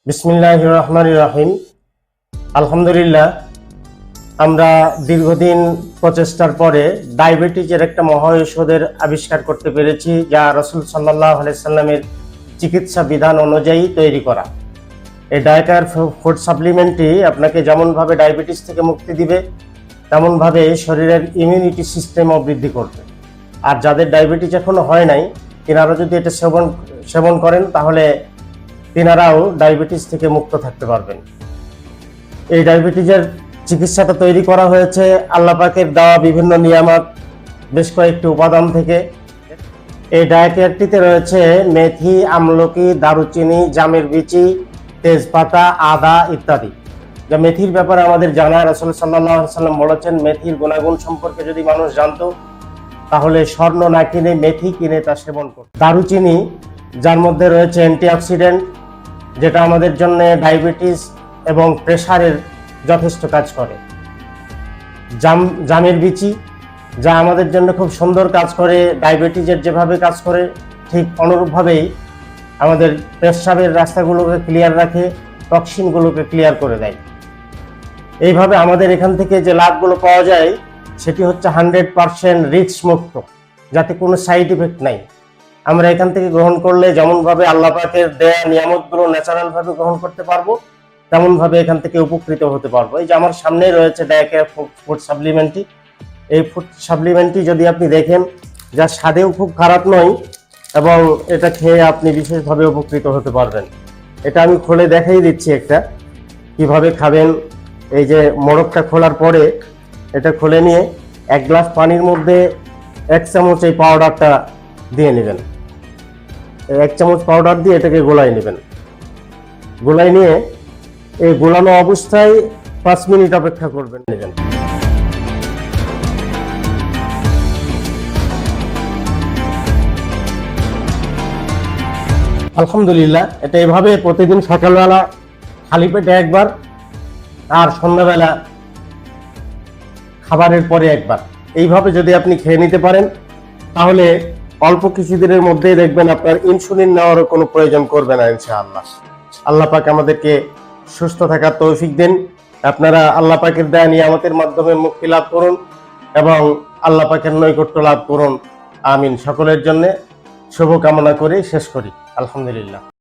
বিসমিল্লাহির রহমানির রহিম। আলহামদুলিল্লাহ, আমরা দীর্ঘদিন প্রচেষ্টার পরে ডায়াবেটিসের একটা মহা ঔষধের আবিষ্কার করতে পেরেছি, যা রাসূল সাল্লাল্লাহু আলাইহি সাল্লামের চিকিৎসা বিধান অনুযায়ী তৈরি করা। এই ডায়েটার ফুড সাপ্লিমেন্টটি আপনাকে যেমনভাবে ডায়াবেটিস থেকে মুক্তি দিবে, তেমনভাবে শরীরের ইমিউনিটি সিস্টেমও বৃদ্ধি করবে। আর যাদের ডায়াবেটিস এখনো হয় নাই, তিনারা যদি এটা সেবন করেন, তাহলে তিনারাও ডায়াবেটিস থেকে মুক্ত থাকতে পারবেন। এই ডায়াবেটিসের চিকিৎসাটা তৈরি করা হয়েছে আল্লাহ পাকের দেওয়া বিভিন্ন নিয়ামত, বেশ কয়েকটি উপাদান থেকে। এই ডায়েটটিতে রয়েছে মেথি, আমলকি, দারুচিনি, জামের বিচি, তেজপাতা, আদা ইত্যাদি। যা মেথির ব্যাপারে আমাদের জানা, রাসূল সাল্লাল্লাহু আলাইহি সাল্লাম বলেছেন, মেথির গুণাগুণ সম্পর্কে যদি মানুষ জানতো, তাহলে স্বর্ণ না কিনে মেথি কিনে তা সেবন করত। দারুচিনি, যার মধ্যে রয়েছে অ্যান্টিঅক্সিডেন্ট, যেটা আমাদের জন্য ডায়াবেটিস এবং প্রেশারের যথেষ্ট কাজ করে। জামের বিচি, যা আমাদের জন্য খুব সুন্দর কাজ করে, ডায়াবেটিসের যেভাবে কাজ করে ঠিক অনুরূপভাবেই আমাদের পেশাবের রাস্তাগুলোকে ক্লিয়ার রাখে, টক্সিনগুলোকে ক্লিয়ার করে দেয়। এইভাবে আমাদের এখান থেকে যে লাভগুলো পাওয়া যায়, সেটি হচ্ছে 100% রিস্ক মুক্ত, যাতে কোনো সাইড ইফেক্ট নাই। আমরা এখান থেকে গ্রহণ করলে যেমনভাবে আল্লাহ পাকের দেয়া নিয়ামতগুলো ন্যাচারালভাবে গ্রহণ করতে পারবো, তেমনভাবে এখান থেকে উপকৃত হতে পারবো। এই যে আমার সামনে রয়েছে ডায়াকেয়ার ফুড সাপ্লিমেন্টটি। এই ফুড সাপ্লিমেন্টটি যদি আপনি দেখেন, যা স্বাদেও খুব খারাপ নয়, এবং এটা খেয়ে আপনি বিশেষভাবে উপকৃত হতে পারবেন। এটা আমি খুলে দেখাই দিচ্ছি একটা, কিভাবে খাবেন। এই যে মোড়কটা খোলার পরে এটা খুলে নিয়ে 1 গ্লাস পানির মধ্যে 1 চামচ এই পাউডারটা দিয়ে নেবেন। 1 চামচ পাউডার দিয়ে এটাকে গোলায় নেবেন। গোলায় নিয়ে এই গোলানো অবস্থায় 5 মিনিট অপেক্ষা করবেন নেবেন। আলহামদুলিল্লাহ, এটা এভাবে প্রতিদিন সকালবেলা খালি পেটে একবার, আর সন্ধ্যাবেলা খাবারের পরে একবার, এইভাবে যদি আপনি খেয়ে নিতে পারেন, তাহলে অল্প কিছুদিনের মধ্যেই দেখবেন আপনার ইনসুলিন নেওয়ারও কোনো প্রয়োজন করবে না ইনশাআল্লাহ। আল্লাহ পাক আমাদেরকে সুস্থ থাকার তৌফিক দিন। আপনারা আল্লাহ পাকের দেয়া নিয়ামতের মাধ্যমে মুক্তি লাভ করুন এবং আল্লাহ পাকের নৈকট্য লাভ করুন। আমিন। সকলের জন্য শুভ কামনা করে শেষ করি। আলহামদুলিল্লাহ।